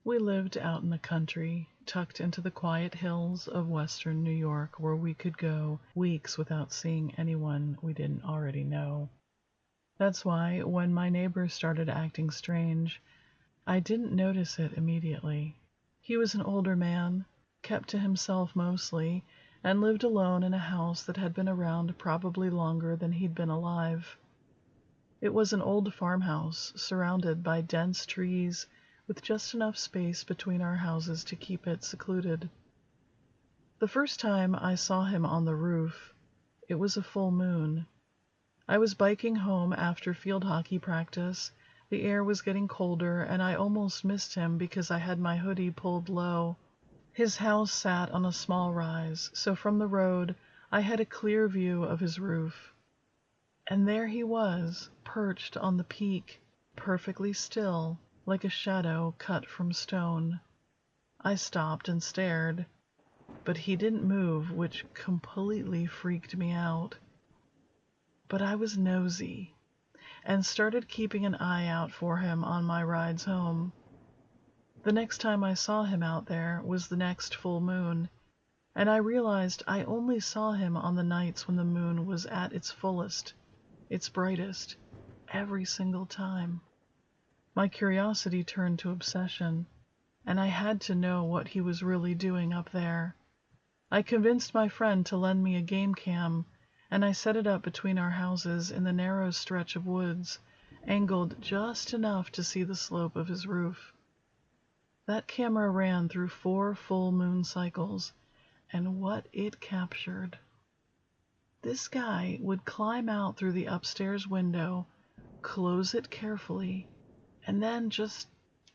We lived out in the country, tucked into the quiet hills of western New York, where we could go weeks without seeing anyone we didn't already know. That's why, when my neighbor started acting strange, I didn't notice it immediately. He was an older man, kept to himself mostly, and lived alone in a house that had been around probably longer than he'd been alive. It was an old farmhouse, surrounded by dense trees, with just enough space between our houses to keep it secluded. The first time I saw him on the roof, it was a full moon. I was biking home after field hockey practice. The air was getting colder, and I almost missed him because I had my hoodie pulled low. His house sat on a small rise, so from the road I had a clear view of his roof. And there he was, perched on the peak, perfectly still, like a shadow cut from stone. I stopped and stared, but he didn't move, which completely freaked me out. But I was nosy, and started keeping an eye out for him on my rides home. The next time I saw him out there was the next full moon, and I realized I only saw him on the nights when the moon was at its fullest, its brightest, every single time. My curiosity turned to obsession, and I had to know what he was really doing up there. I convinced my friend to lend me a game cam, and I set it up between our houses in the narrow stretch of woods, angled just enough to see the slope of his roof. That camera ran through 4 full moon cycles, and what it captured. This guy would climb out through the upstairs window, close it carefully, and then just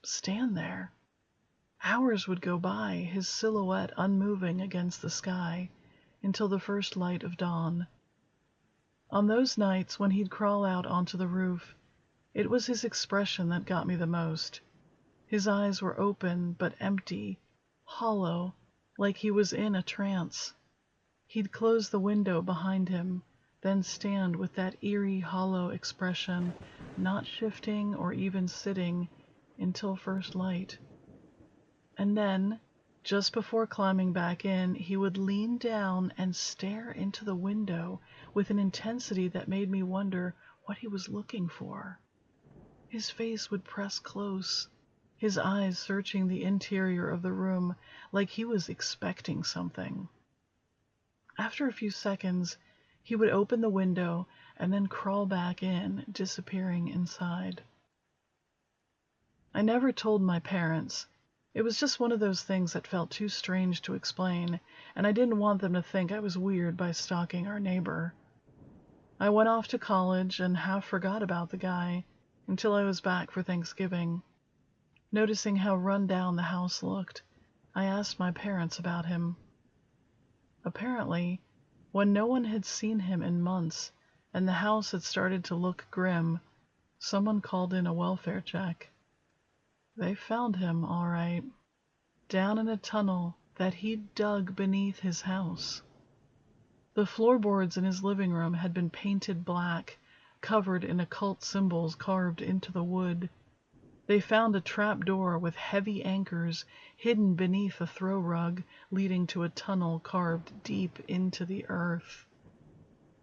stand there. Hours would go by, his silhouette unmoving against the sky, until the first light of dawn. On those nights when he'd crawl out onto the roof, it was his expression that got me the most. His eyes were open but empty, hollow, like he was in a trance. He'd close the window behind him, then stand with that eerie, hollow expression, not shifting or even sitting until first light. And then, just before climbing back in, he would lean down and stare into the window with an intensity that made me wonder what he was looking for. His face would press close, his eyes searching the interior of the room like he was expecting something. After a few seconds, he would open the window and then crawl back in, disappearing inside. I never told my parents. It was just one of those things that felt too strange to explain, and I didn't want them to think I was weird by stalking our neighbor. I went off to college and half forgot about the guy until I was back for Thanksgiving. Noticing how run down the house looked, I asked my parents about him. Apparently, when no one had seen him in months and the house had started to look grim, someone called in a welfare check. They found him, all right, down in a tunnel that he'd dug beneath his house. The floorboards in his living room had been painted black, covered in occult symbols carved into the wood. They found a trap door with heavy anchors hidden beneath a throw rug leading to a tunnel carved deep into the earth.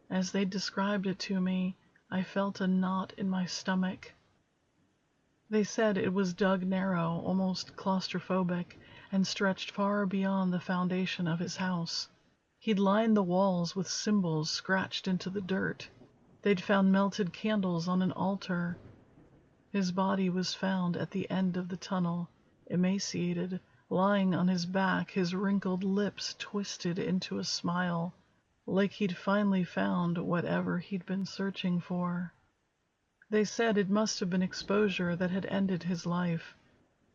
As they described it to me, I felt a knot in my stomach. They said it was dug narrow, almost claustrophobic, and stretched far beyond the foundation of his house. He'd lined the walls with symbols scratched into the dirt. They'd found melted candles on an altar. His body was found at the end of the tunnel, emaciated, lying on his back, his wrinkled lips twisted into a smile, like he'd finally found whatever he'd been searching for. They said it must have been exposure that had ended his life,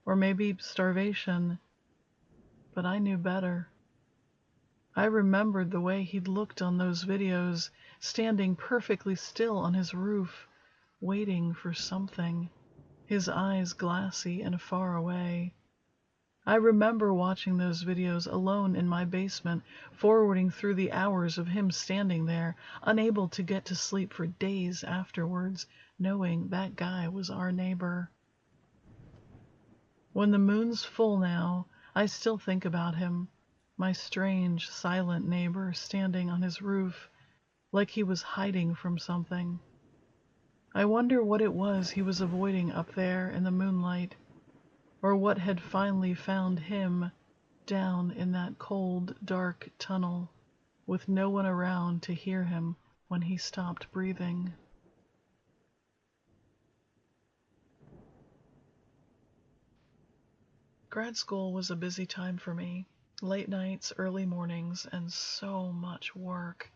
or maybe starvation, but I knew better. I remembered the way he'd looked on those videos, standing perfectly still on his roof, waiting for something, his eyes glassy and far away. I remember watching those videos alone in my basement, forwarding through the hours of him standing there, unable to get to sleep for days afterwards, knowing that guy was our neighbor. When the moon's full now, I still think about him, my strange, silent neighbor standing on his roof, like he was hiding from something. I wonder what it was he was avoiding up there in the moonlight, or what had finally found him down in that cold, dark tunnel, with no one around to hear him when he stopped breathing. Grad school was a busy time for me. Late nights, early mornings, and so much work.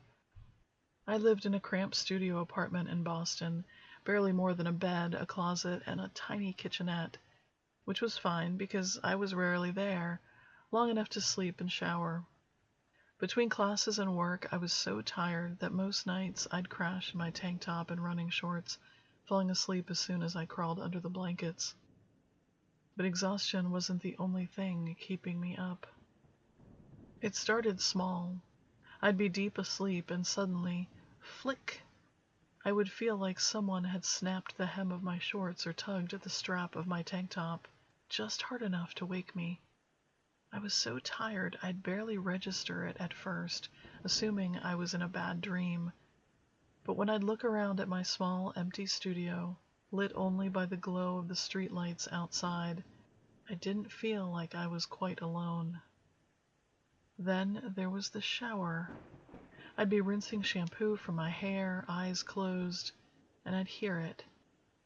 I lived in a cramped studio apartment in Boston, barely more than a bed, a closet, and a tiny kitchenette, which was fine because I was rarely there, long enough to sleep and shower. Between classes and work, I was so tired that most nights I'd crash in my tank top and running shorts, falling asleep as soon as I crawled under the blankets. But exhaustion wasn't the only thing keeping me up. It started small. I'd be deep asleep and suddenly, flick, I would feel like someone had snapped the hem of my shorts or tugged at the strap of my tank top, just hard enough to wake me. I was so tired I'd barely register it at first, assuming I was in a bad dream. But when I'd look around at my small, empty studio, lit only by the glow of the streetlights outside, I didn't feel like I was quite alone. Then there was the shower. I'd be rinsing shampoo from my hair, eyes closed, and I'd hear it,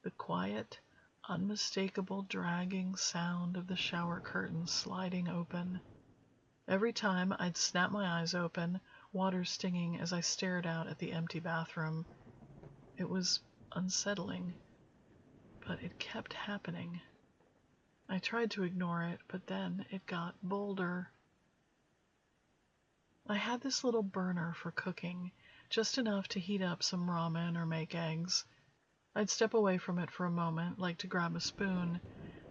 the quiet, unmistakable dragging sound of the shower curtain sliding open. Every time I'd snap my eyes open, water stinging as I stared out at the empty bathroom. It was unsettling, but it kept happening. I tried to ignore it, but then it got bolder. I had this little burner for cooking, just enough to heat up some ramen or make eggs. I'd step away from it for a moment, like to grab a spoon,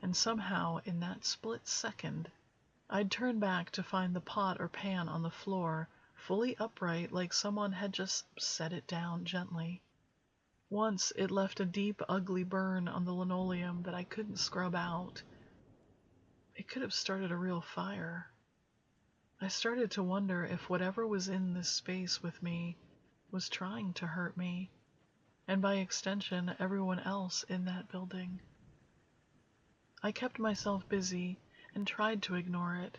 and somehow, in that split second, I'd turn back to find the pot or pan on the floor, fully upright, like someone had just set it down gently. Once it left a deep, ugly burn on the linoleum that I couldn't scrub out. It could have started a real fire. I started to wonder if whatever was in this space with me was trying to hurt me, and by extension, everyone else in that building. I kept myself busy and tried to ignore it.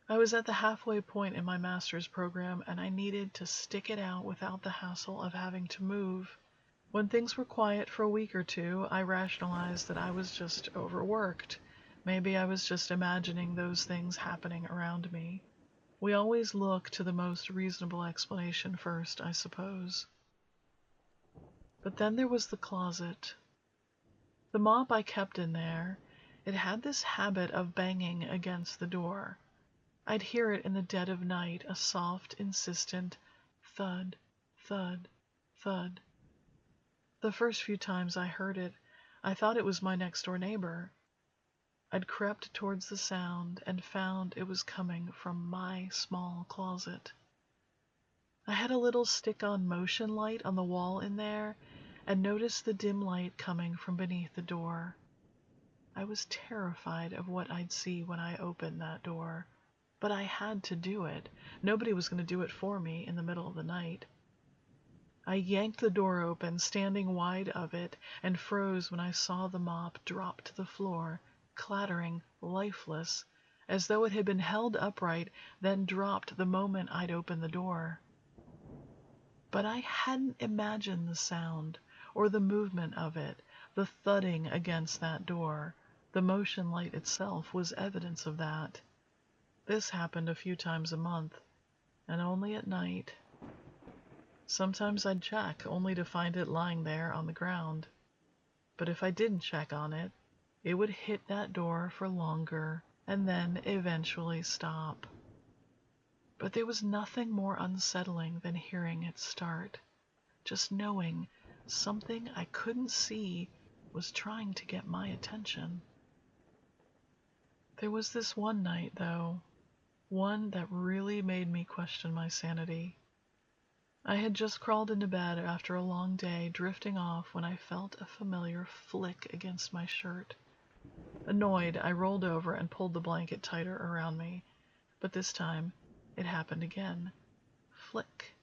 I was at the halfway point in my master's program, and I needed to stick it out without the hassle of having to move. When things were quiet for a week or two, I rationalized that I was just overworked. Maybe I was just imagining those things happening around me. We always look to the most reasonable explanation first, I suppose. But then there was the closet. The mop I kept in there, it had this habit of banging against the door. I'd hear it in the dead of night, a soft, insistent thud, thud, thud. The first few times I heard it, I thought it was my next-door neighbor. I'd crept towards the sound and found it was coming from my small closet. I had a little stick-on motion light on the wall in there and noticed the dim light coming from beneath the door. I was terrified of what I'd see when I opened that door, but I had to do it. Nobody was going to do it for me in the middle of the night. I yanked the door open, standing wide of it, and froze when I saw the mop drop to the floor, clattering, lifeless, as though it had been held upright, then dropped the moment I'd opened the door. But I hadn't imagined the sound, or the movement of it, the thudding against that door. The motion light itself was evidence of that. This happened a few times a month, and only at night. Sometimes I'd check, only to find it lying there on the ground. But if I didn't check on it, it would hit that door for longer, and then eventually stop. But there was nothing more unsettling than hearing it start, just knowing something I couldn't see was trying to get my attention. There was this one night, though, one that really made me question my sanity. I had just crawled into bed after a long day, drifting off when I felt a familiar flick against my shirt. Annoyed, I rolled over and pulled the blanket tighter around me, but this time it happened again. Flick.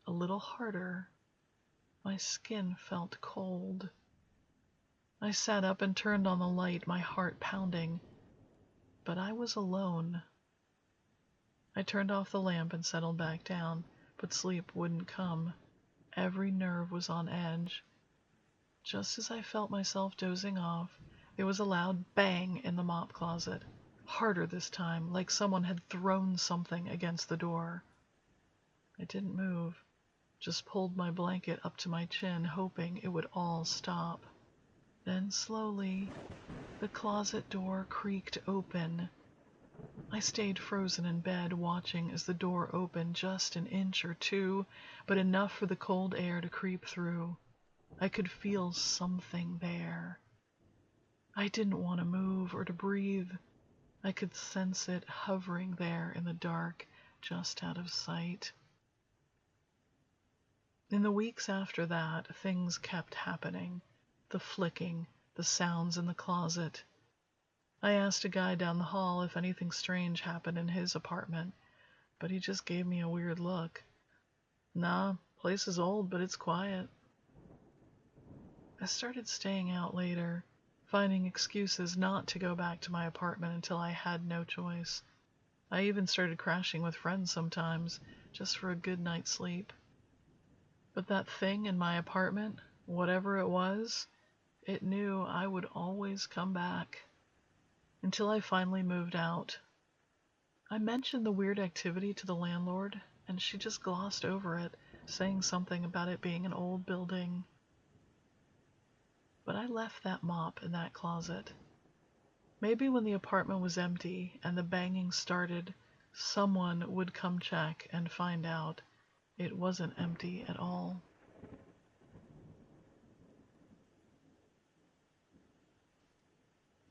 A little harder. My skin felt cold. I sat up and turned on the light, my heart pounding. But I was alone. I turned off the lamp and settled back down, but sleep wouldn't come. Every nerve was on edge. Just as I felt myself dozing off, there was a loud bang in the mop closet. Harder this time, like someone had thrown something against the door. I didn't move, just pulled my blanket up to my chin, hoping it would all stop. Then slowly, the closet door creaked open. I stayed frozen in bed, watching as the door opened just an inch or two, but enough for the cold air to creep through. I could feel something there. I didn't want to move or to breathe. I could sense it hovering there in the dark, just out of sight. In the weeks after that, things kept happening. The flicking, the sounds in the closet. I asked a guy down the hall if anything strange happened in his apartment, but he just gave me a weird look. Nah, place is old, but it's quiet. I started staying out later, finding excuses not to go back to my apartment until I had no choice. I even started crashing with friends sometimes, just for a good night's sleep. But that thing in my apartment, whatever it was, it knew I would always come back. Until I finally moved out. I mentioned the weird activity to the landlord, and she just glossed over it, saying something about it being an old building. But I left that mop in that closet. Maybe when the apartment was empty and the banging started, someone would come check and find out it wasn't empty at all.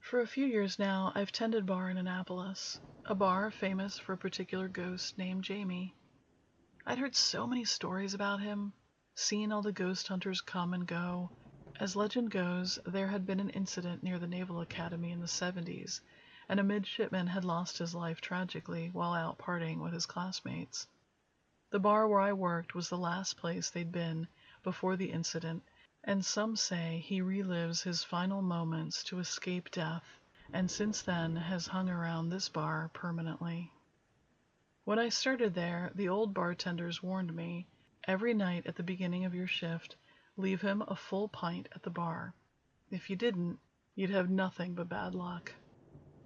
For a few years now, I've tended bar in Annapolis, a bar famous for a particular ghost named Jamie. I'd heard so many stories about him, seen all the ghost hunters come and go. As legend goes, there had been an incident near the Naval Academy in the 70s, and a midshipman had lost his life tragically while out partying with his classmates. The bar where I worked was the last place they'd been before the incident, and some say he relives his final moments to escape death, and since then has hung around this bar permanently. When I started there, the old bartenders warned me, every night at the beginning of your shift, leave him a full pint at the bar. If you didn't, you'd have nothing but bad luck.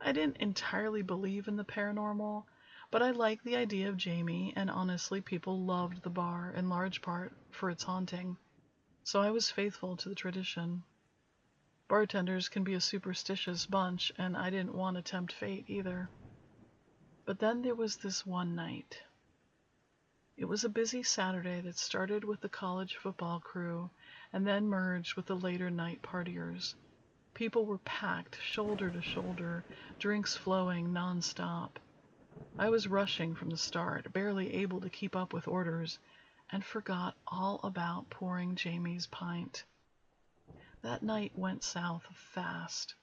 I didn't entirely believe in the paranormal, but I liked the idea of Jamie, and honestly, people loved the bar in large part for its haunting, so I was faithful to the tradition. Bartenders can be a superstitious bunch, and I didn't want to tempt fate either. But then there was this one night. It was a busy Saturday that started with the college football crew and then merged with the later night partiers. People were packed, shoulder to shoulder, drinks flowing nonstop. I was rushing from the start, barely able to keep up with orders, and forgot all about pouring Jamie's pint. That night went south fast.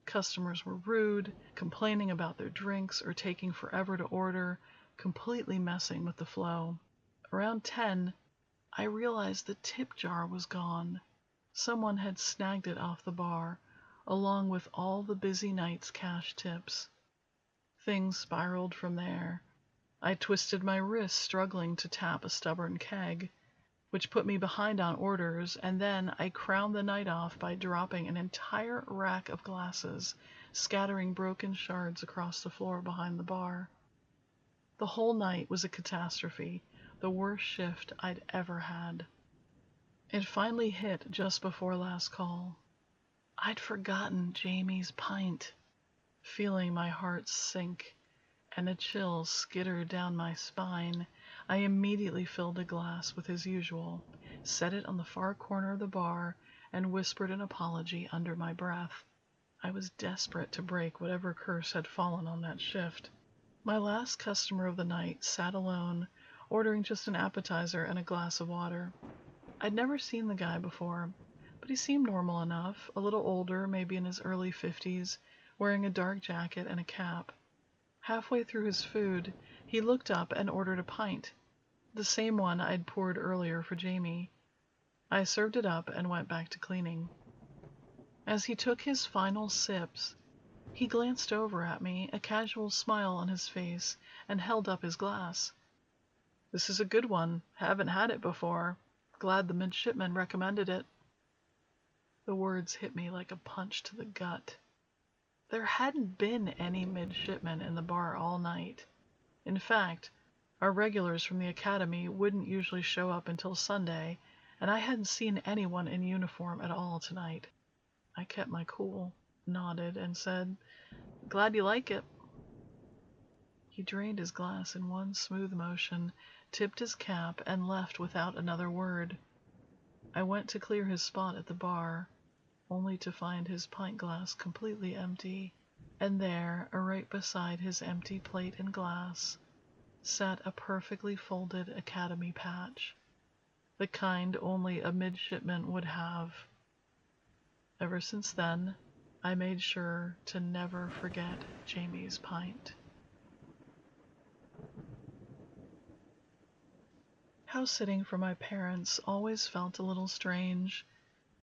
Customers were rude, complaining about their drinks or taking forever to order, completely messing with the flow. Around 10, I realized the tip jar was gone. Someone had snagged it off the bar, along with all the busy night's cash tips. Things spiraled from there. I twisted my wrist struggling to tap a stubborn keg, which put me behind on orders, and then I crowned the night off by dropping an entire rack of glasses, scattering broken shards across the floor behind the bar. The whole night was a catastrophe, the worst shift I'd ever had. It finally hit just before last call. I'd forgotten Jamie's pint. Feeling my heart sink and a chill skitter down my spine, I immediately filled a glass with his usual, set it on the far corner of the bar, and whispered an apology under my breath. I was desperate to break whatever curse had fallen on that shift. My last customer of the night sat alone, ordering just an appetizer and a glass of water. I'd never seen the guy before, but he seemed normal enough, a little older, maybe in his early 50s, wearing a dark jacket and a cap. Halfway through his food, he looked up and ordered a pint, the same one I'd poured earlier for Jamie. I served it up and went back to cleaning. As he took his final sips, he glanced over at me, a casual smile on his face, and held up his glass. "This is a good one. Haven't had it before. Glad the midshipman recommended it." The words hit me like a punch to the gut. There hadn't been any midshipmen in the bar all night. In fact, our regulars from the academy wouldn't usually show up until Sunday, and I hadn't seen anyone in uniform at all tonight. I kept my cool, nodded, and said, "Glad you like it." He drained his glass in one smooth motion, tipped his cap, and left without another word. I went to clear his spot at the bar, only to find his pint glass completely empty, and there, right beside his empty plate and glass, sat a perfectly folded academy patch, the kind only a midshipman would have. Ever since then, I made sure to never forget Jamie's pint. House sitting for my parents always felt a little strange.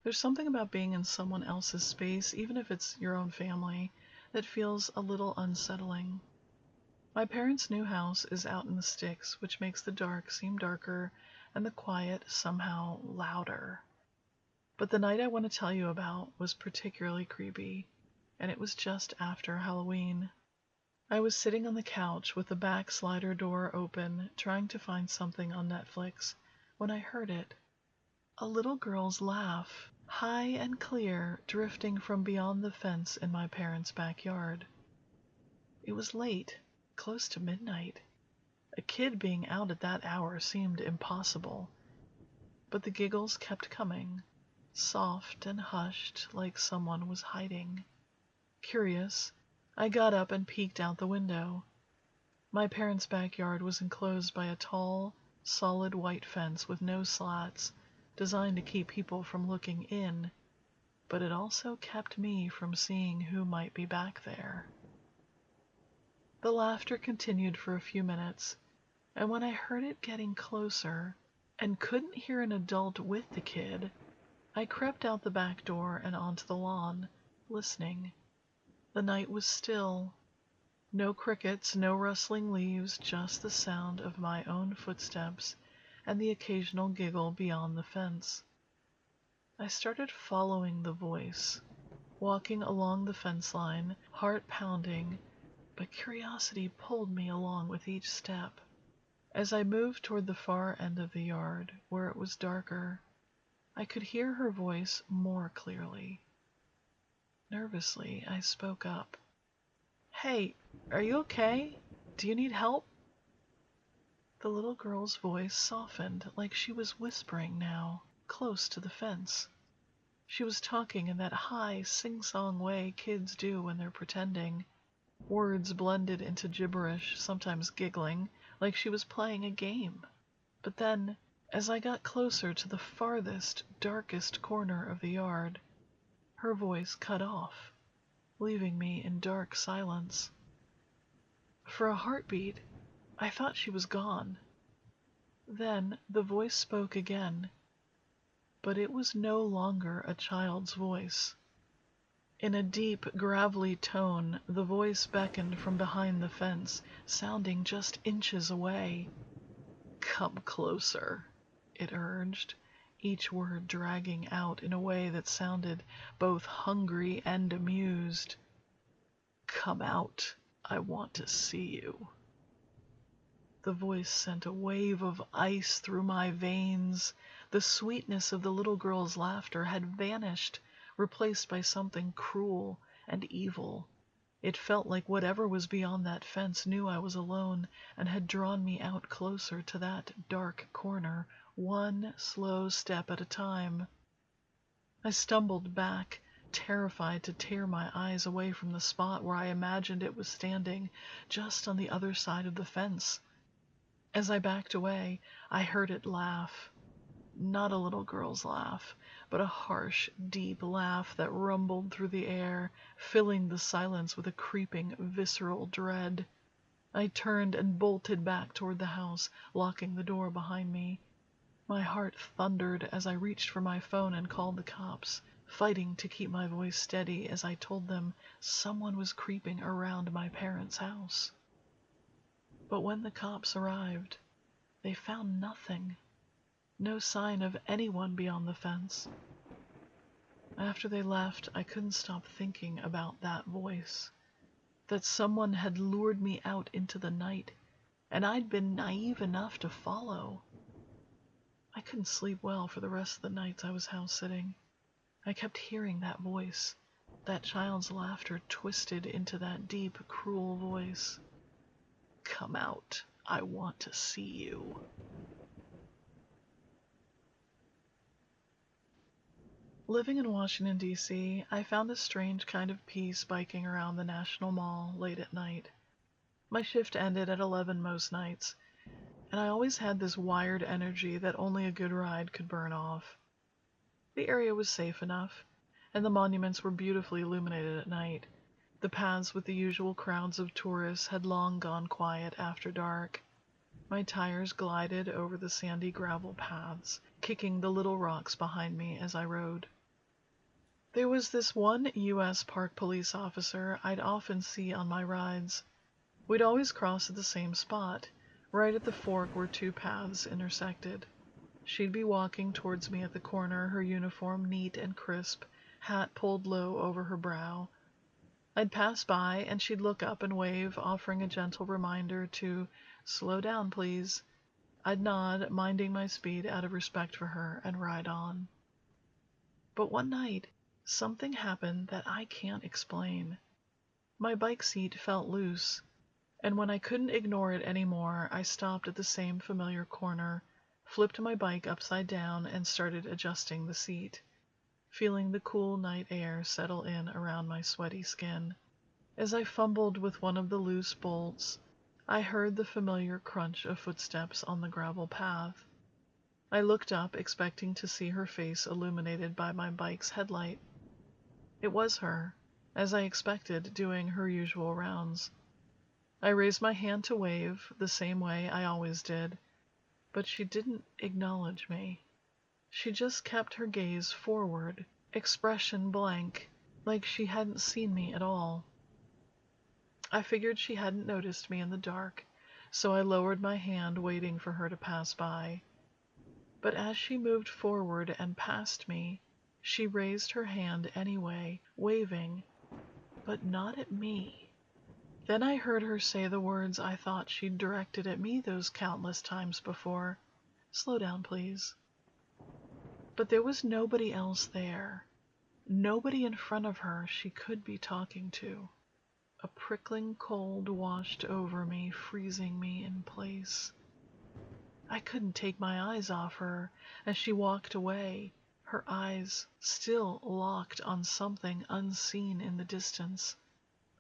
There's something about being in someone else's space, even if it's your own family, that feels a little unsettling. My parents' new house is out in the sticks, which makes the dark seem darker and the quiet somehow louder. But the night I want to tell you about was particularly creepy, and it was just after Halloween. I was sitting on the couch with the back slider door open, trying to find something on Netflix, when I heard it. A little girl's laugh, high and clear, drifting from beyond the fence in my parents' backyard. It was late, close to midnight. A kid being out at that hour seemed impossible. But the giggles kept coming, soft and hushed, like someone was hiding. Curious, I got up and peeked out the window. My parents' backyard was enclosed by a tall, solid white fence with no slats, designed to keep people from looking in, but it also kept me from seeing who might be back there. The laughter continued for a few minutes, and when I heard it getting closer and couldn't hear an adult with the kid, I crept out the back door and onto the lawn, listening. The night was still. No crickets, no rustling leaves, just the sound of my own footsteps and the occasional giggle beyond the fence. I started following the voice, walking along the fence line, heart pounding, but curiosity pulled me along with each step. As I moved toward the far end of the yard, where it was darker, I could hear her voice more clearly. Nervously, I spoke up. "Hey, are you okay? Do you need help?" The little girl's voice softened, like she was whispering now, close to the fence. She was talking in that high, sing-song way kids do when they're pretending. Words blended into gibberish, sometimes giggling, like she was playing a game. But then, as I got closer to the farthest, darkest corner of the yard, her voice cut off, leaving me in dark silence. For a heartbeat, I thought she was gone. Then the voice spoke again, but it was no longer a child's voice. In a deep, gravelly tone, the voice beckoned from behind the fence, sounding just inches away. "Come closer," it urged, each word dragging out in a way that sounded both hungry and amused. "Come out. I want to see you." The voice sent a wave of ice through my veins. The sweetness of the little girl's laughter had vanished, replaced by something cruel and evil. It felt like whatever was beyond that fence knew I was alone and had drawn me out closer to that dark corner, one slow step at a time. I stumbled back, terrified to tear my eyes away from the spot where I imagined it was standing, just on the other side of the fence. As I backed away, I heard it laugh. Not a little girl's laugh, but a harsh, deep laugh that rumbled through the air, filling the silence with a creeping, visceral dread. I turned and bolted back toward the house, locking the door behind me. My heart thundered as I reached for my phone and called the cops, fighting to keep my voice steady as I told them someone was creeping around my parents' house. But when the cops arrived, they found nothing. No sign of anyone beyond the fence. After they left, I couldn't stop thinking about that voice. That someone had lured me out into the night, and I'd been naive enough to follow. I couldn't sleep well for the rest of the nights I was house sitting. I kept hearing that voice, that child's laughter twisted into that deep, cruel voice. Come out. I want to see you. Living in Washington, D.C., I found a strange kind of peace biking around the National Mall late at night. My shift ended at 11 most nights, and I always had this wired energy that only a good ride could burn off. The area was safe enough, and the monuments were beautifully illuminated at night. The paths with the usual crowds of tourists had long gone quiet after dark. My tires glided over the sandy gravel paths, kicking the little rocks behind me as I rode. There was this one U.S. Park Police officer I'd often see on my rides. We'd always cross at the same spot, right at the fork where two paths intersected. She'd be walking towards me at the corner, her uniform neat and crisp, hat pulled low over her brow. I'd pass by, and she'd look up and wave, offering a gentle reminder to slow down, please. I'd nod, minding my speed out of respect for her, and ride on. But one night, something happened that I can't explain. My bike seat felt loose, and when I couldn't ignore it anymore, I stopped at the same familiar corner, flipped my bike upside down, and started adjusting the seat, feeling the cool night air settle in around my sweaty skin. As I fumbled with one of the loose bolts, I heard the familiar crunch of footsteps on the gravel path. I looked up, expecting to see her face illuminated by my bike's headlight. It was her, as I expected, doing her usual rounds. I raised my hand to wave, the same way I always did, but she didn't acknowledge me. She just kept her gaze forward, expression blank, like she hadn't seen me at all. I figured she hadn't noticed me in the dark, so I lowered my hand, waiting for her to pass by. But as she moved forward and past me, she raised her hand anyway, waving, but not at me. Then I heard her say the words I thought she'd directed at me those countless times before. Slow down, please. But there was nobody else there. Nobody in front of her she could be talking to. A prickling cold washed over me, freezing me in place. I couldn't take my eyes off her as she walked away, her eyes still locked on something unseen in the distance.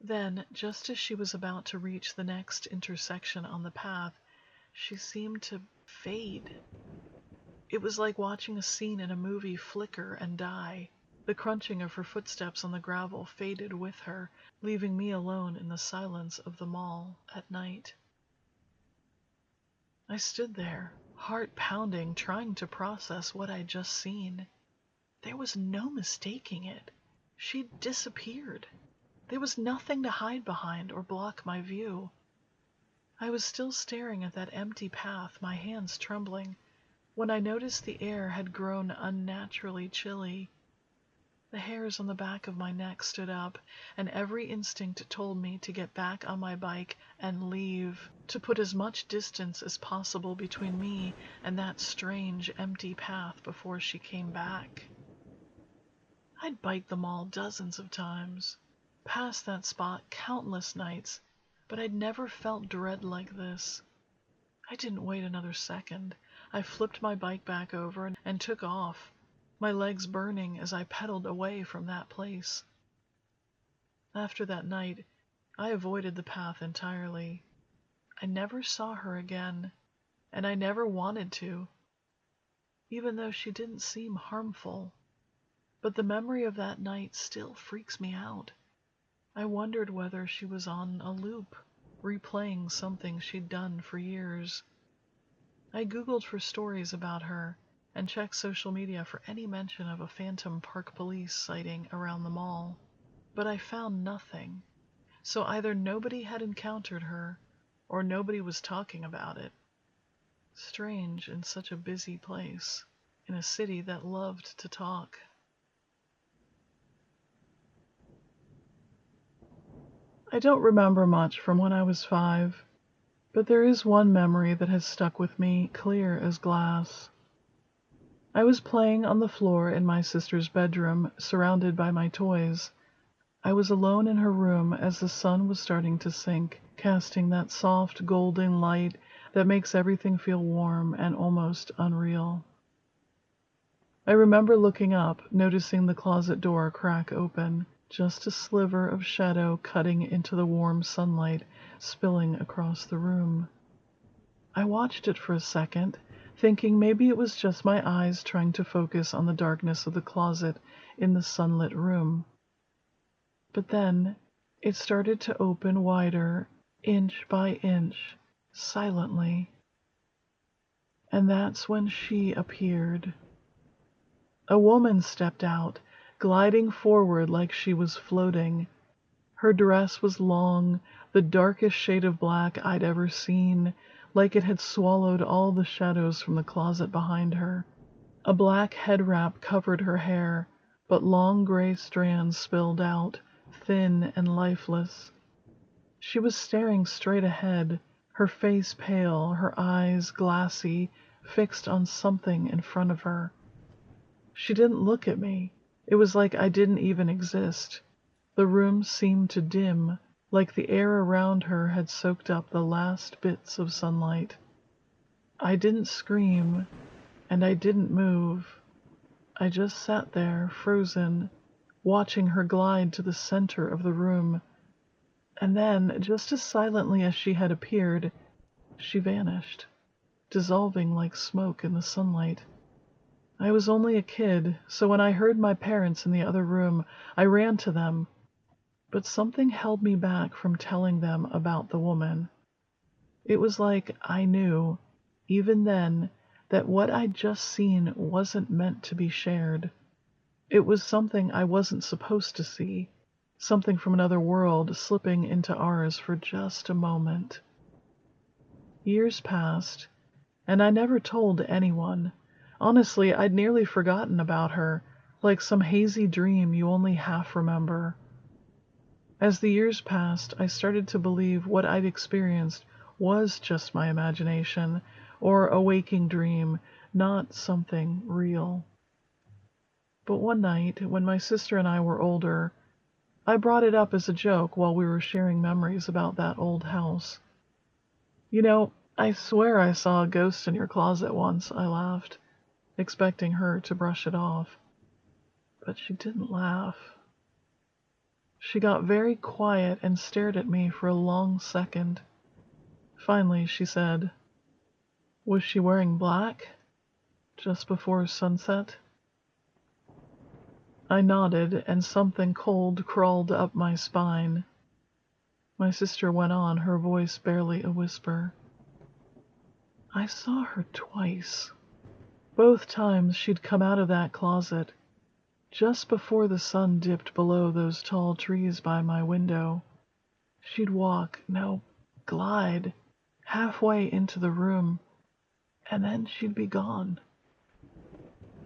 Then, just as she was about to reach the next intersection on the path, she seemed to fade. It was like watching a scene in a movie flicker and die. The crunching of her footsteps on the gravel faded with her, leaving me alone in the silence of the mall at night. I stood there, heart pounding, trying to process what I'd just seen. There was no mistaking it. She'd disappeared. There was nothing to hide behind or block my view. I was still staring at that empty path, my hands trembling, when I noticed the air had grown unnaturally chilly. The hairs on the back of my neck stood up, and every instinct told me to get back on my bike and leave, to put as much distance as possible between me and that strange, empty path before she came back. I'd biked the mall dozens of times, passed that spot countless nights, but I'd never felt dread like this. I didn't wait another second. I flipped my bike back over and took off, my legs burning as I pedaled away from that place. After that night, I avoided the path entirely. I never saw her again, and I never wanted to. even though she didn't seem harmful. But the memory of that night still freaks me out. I wondered whether she was on a loop, replaying something she'd done for years. I Googled for stories about her and checked social media for any mention of a phantom park police sighting around the mall, but I found nothing. So either nobody had encountered her, or nobody was talking about it. Strange in such a busy place, in a city that loved to talk. I don't remember much from when I was 5, but there is one memory that has stuck with me clear as glass. I was playing on the floor in my sister's bedroom, surrounded by my toys. I was alone in her room as the sun was starting to sink, casting that soft golden light that makes everything feel warm and almost unreal. I remember looking up, noticing the closet door crack open, just a sliver of shadow cutting into the warm sunlight spilling across the room. I watched it for a second, thinking maybe it was just my eyes trying to focus on the darkness of the closet in the sunlit room. But then it started to open wider, inch by inch, silently. And that's when she appeared. A woman stepped out, gliding forward like she was floating. Her dress was long, the darkest shade of black I'd ever seen, like it had swallowed all the shadows from the closet behind her. A black head wrap covered her hair, but long gray strands spilled out, thin and lifeless. She was staring straight ahead, her face pale, her eyes glassy, fixed on something in front of her. She didn't look at me. It was like I didn't even exist. The room seemed to dim, like the air around her had soaked up the last bits of sunlight. I didn't scream, and I didn't move. I just sat there, frozen, watching her glide to the center of the room. And then, just as silently as she had appeared, she vanished, dissolving like smoke in the sunlight. I was only a kid, so when I heard my parents in the other room, I ran to them. But something held me back from telling them about the woman. It was like I knew, even then, that what I'd just seen wasn't meant to be shared. It was something I wasn't supposed to see, something from another world slipping into ours for just a moment. Years passed, and I never told anyone. Honestly, I'd nearly forgotten about her, like some hazy dream you only half remember. As the years passed, I started to believe what I'd experienced was just my imagination, or a waking dream, not something real. But one night, when my sister and I were older, I brought it up as a joke while we were sharing memories about that old house. "You know, I swear I saw a ghost in your closet once," I laughed, expecting her to brush it off. But she didn't laugh. She got very quiet and stared at me for a long second. Finally, she said, "Was she wearing black? Just before sunset?" I nodded, and something cold crawled up my spine. My sister went on, her voice barely a whisper. "I saw her twice. Both times she'd come out of that closet, just before the sun dipped below those tall trees by my window. She'd walk, no, glide, halfway into the room, and then she'd be gone.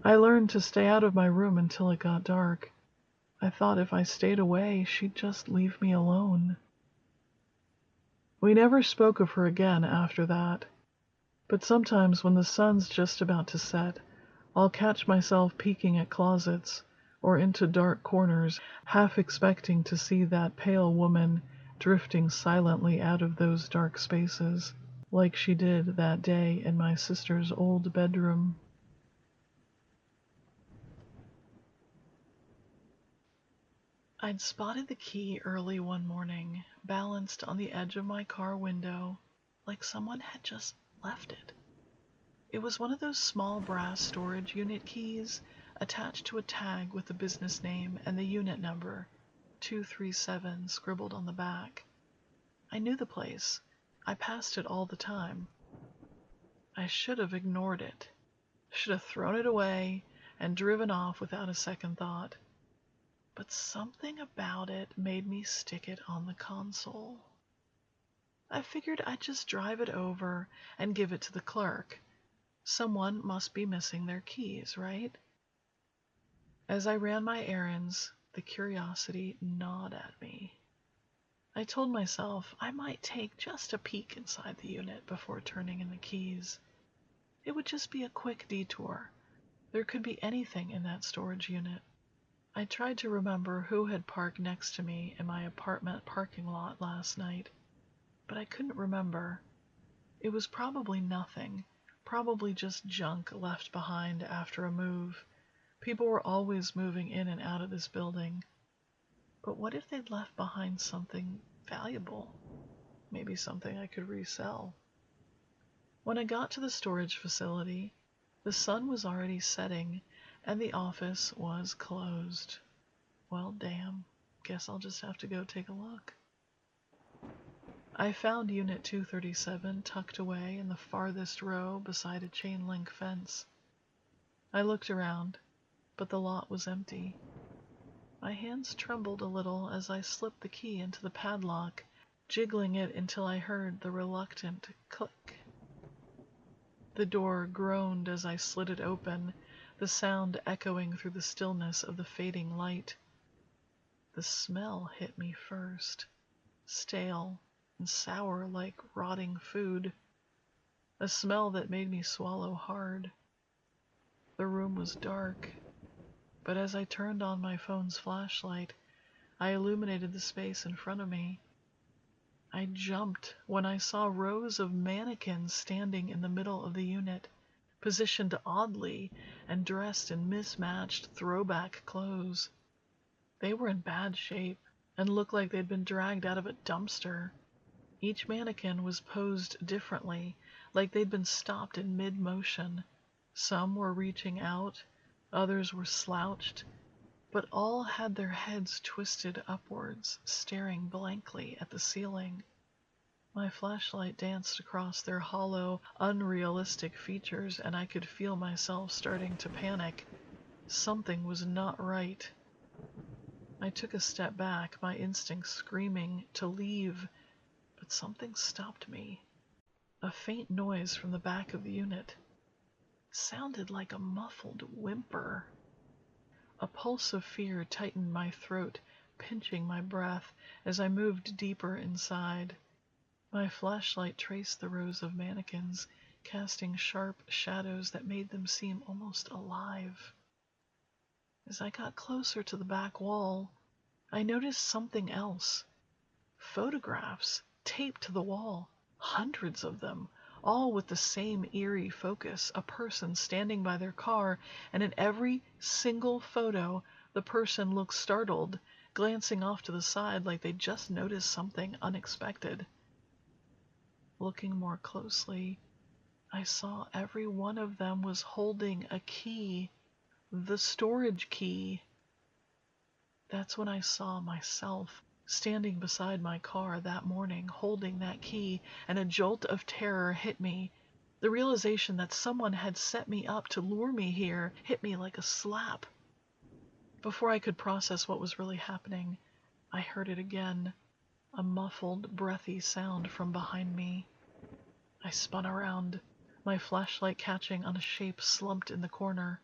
I learned to stay out of my room until it got dark. I thought if I stayed away, she'd just leave me alone." We never spoke of her again after that. But sometimes when the sun's just about to set, I'll catch myself peeking at closets or into dark corners, half expecting to see that pale woman drifting silently out of those dark spaces, like she did that day in my sister's old bedroom. I'd spotted the key early one morning, balanced on the edge of my car window, like someone had just left it. It was one of those small brass storage unit keys attached to a tag with the business name and the unit number, 237, scribbled on the back. I knew the place. I passed it all the time. I should have ignored it. Should have thrown it away and driven off without a second thought. But something about it made me stick it on the console. I figured I'd just drive it over and give it to the clerk. Someone must be missing their keys, right? As I ran my errands, the curiosity gnawed at me. I told myself I might take just a peek inside the unit before turning in the keys. It would just be a quick detour. There could be anything in that storage unit. I tried to remember who had parked next to me in my apartment parking lot last night, but I couldn't remember. It was probably nothing, probably just junk left behind after a move. People were always moving in and out of this building. But what if they'd left behind something valuable? Maybe something I could resell. When I got to the storage facility, the sun was already setting and the office was closed. Well, damn. Guess I'll just have to go take a look. I found Unit 237 tucked away in the farthest row beside a chain link fence. I looked around, but the lot was empty. My hands trembled a little as I slipped the key into the padlock, jiggling it until I heard the reluctant click. The door groaned as I slid it open, the sound echoing through the stillness of the fading light. The smell hit me first, stale and sour like rotting food, a smell that made me swallow hard. The room was dark, but as I turned on my phone's flashlight, I illuminated the space in front of me. I jumped when I saw rows of mannequins standing in the middle of the unit, positioned oddly and dressed in mismatched throwback clothes. They were in bad shape and looked like they'd been dragged out of a dumpster. Each mannequin was posed differently, like they'd been stopped in mid-motion. Some were reaching out, others were slouched, but all had their heads twisted upwards, staring blankly at the ceiling. My flashlight danced across their hollow, unrealistic features, and I could feel myself starting to panic. Something was not right. I took a step back, my instincts screaming to leave, but something stopped me. A faint noise from the back of the unit. Sounded like a muffled whimper. A pulse of fear tightened my throat, pinching my breath as I moved deeper inside. My flashlight traced the rows of mannequins, casting sharp shadows that made them seem almost alive. As I got closer to the back wall, I noticed something else. Photographs taped to the wall, hundreds of them, all with the same eerie focus, a person standing by their car, and in every single photo, the person looked startled, glancing off to the side like they just noticed something unexpected. Looking more closely, I saw every one of them was holding a key, the storage key. That's when I saw myself standing beside my car that morning, holding that key, and a jolt of terror hit me. The realization that someone had set me up to lure me here hit me like a slap. Before I could process what was really happening, I heard it again, a muffled, breathy sound from behind me. I spun around, my flashlight catching on a shape slumped in the corner.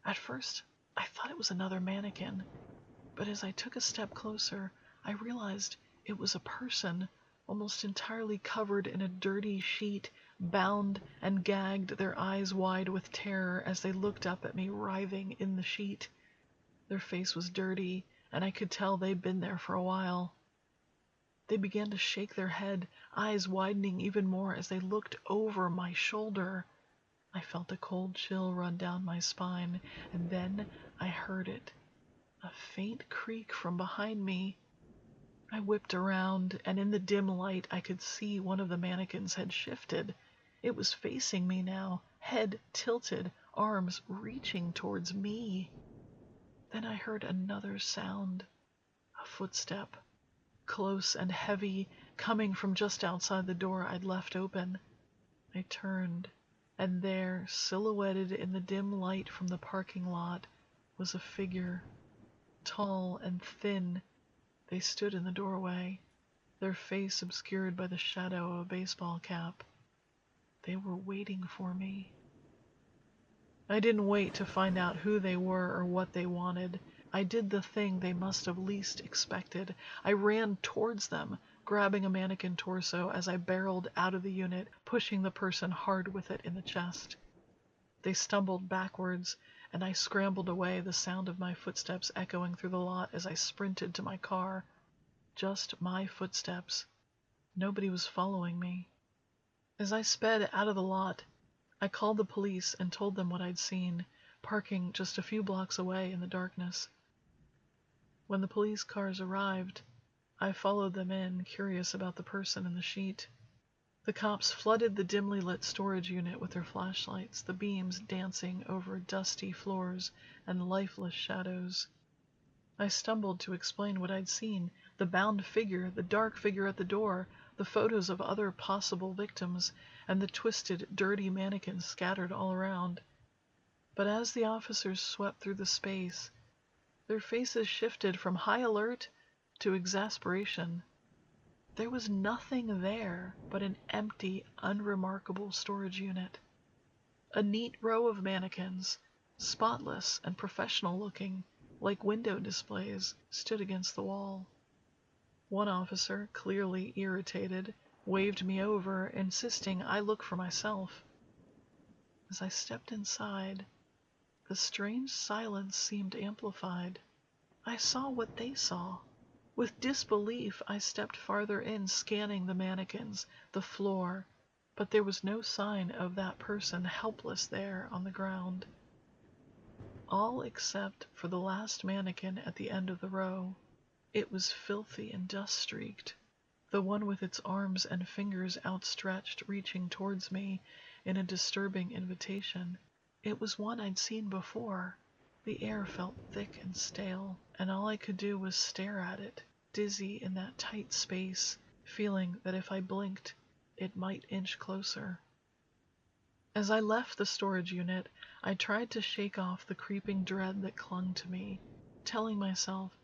At first, I thought it was another mannequin, but as I took a step closer, I realized it was a person, almost entirely covered in a dirty sheet, bound and gagged, their eyes wide with terror as they looked up at me writhing in the sheet. Their face was dirty, and I could tell they'd been there for a while. They began to shake their head, eyes widening even more as they looked over my shoulder. I felt a cold chill run down my spine, and then I heard it. A faint creak from behind me. I whipped around, and in the dim light I could see one of the mannequins had shifted. It was facing me now, head tilted, arms reaching towards me. Then I heard another sound, a footstep, close and heavy, coming from just outside the door I'd left open. I turned, and there, silhouetted in the dim light from the parking lot, was a figure, tall and thin. They stood in the doorway, their face obscured by the shadow of a baseball cap. They were waiting for me. I didn't wait to find out who they were or what they wanted. I did the thing they must have least expected. I ran towards them, grabbing a mannequin torso as I barreled out of the unit, pushing the person hard with it in the chest. They stumbled backwards, and I scrambled away, the sound of my footsteps echoing through the lot as I sprinted to my car. Just my footsteps. Nobody was following me. As I sped out of the lot, I called the police and told them what I'd seen, parking just a few blocks away in the darkness. When the police cars arrived, I followed them in, curious about the person in the sheet. The cops flooded the dimly lit storage unit with their flashlights, the beams dancing over dusty floors and lifeless shadows. I stumbled to explain what I'd seen, the bound figure, the dark figure at the door, the photos of other possible victims, and the twisted, dirty mannequins scattered all around. But as the officers swept through the space, their faces shifted from high alert to exasperation. There was nothing there but an empty, unremarkable storage unit. A neat row of mannequins, spotless and professional looking, like window displays, stood against the wall. One officer, clearly irritated, waved me over, insisting I look for myself. As I stepped inside, the strange silence seemed amplified. I saw what they saw. With disbelief, I stepped farther in, scanning the mannequins, the floor, but there was no sign of that person helpless there on the ground. All except for the last mannequin at the end of the row. It was filthy and dust-streaked, the one with its arms and fingers outstretched, reaching towards me in a disturbing invitation. It was one I'd seen before. The air felt thick and stale, and all I could do was stare at it, dizzy in that tight space, feeling that if I blinked, it might inch closer. As I left the storage unit, I tried to shake off the creeping dread that clung to me, telling myself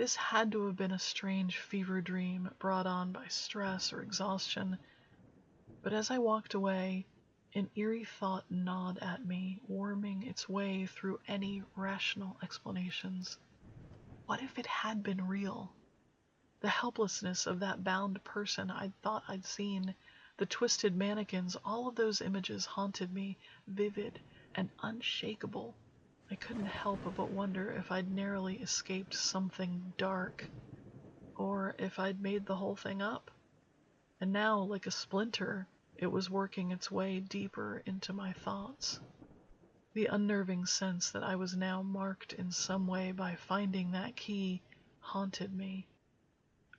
this had to have been a strange fever dream brought on by stress or exhaustion. But as I walked away, an eerie thought gnawed at me, worming its way through any rational explanations. What if it had been real? The helplessness of that bound person I'd thought I'd seen, the twisted mannequins, all of those images haunted me, vivid and unshakable. I couldn't help but wonder if I'd narrowly escaped something dark, or if I'd made the whole thing up. And now, like a splinter, it was working its way deeper into my thoughts. The unnerving sense that I was now marked in some way by finding that key haunted me.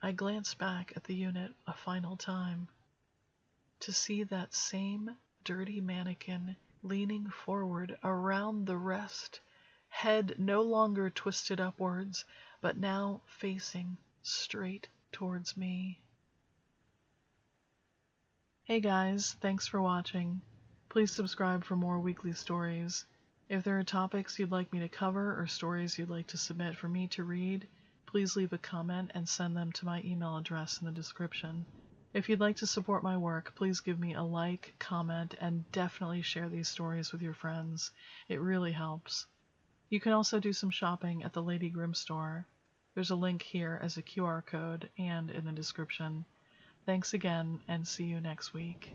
I glanced back at the unit a final time. To see that same dirty mannequin leaning forward around the rest, head no longer twisted upwards, but now facing straight towards me. Hey guys, thanks for watching. Please subscribe for more weekly stories. If there are topics you'd like me to cover or stories you'd like to submit for me to read, please leave a comment and send them to my email address in the description. If you'd like to support my work, please give me a like, comment, and definitely share these stories with your friends. It really helps. You can also do some shopping at the Lady Grimm store. There's a link here as a QR code and in the description. Thanks again, and see you next week.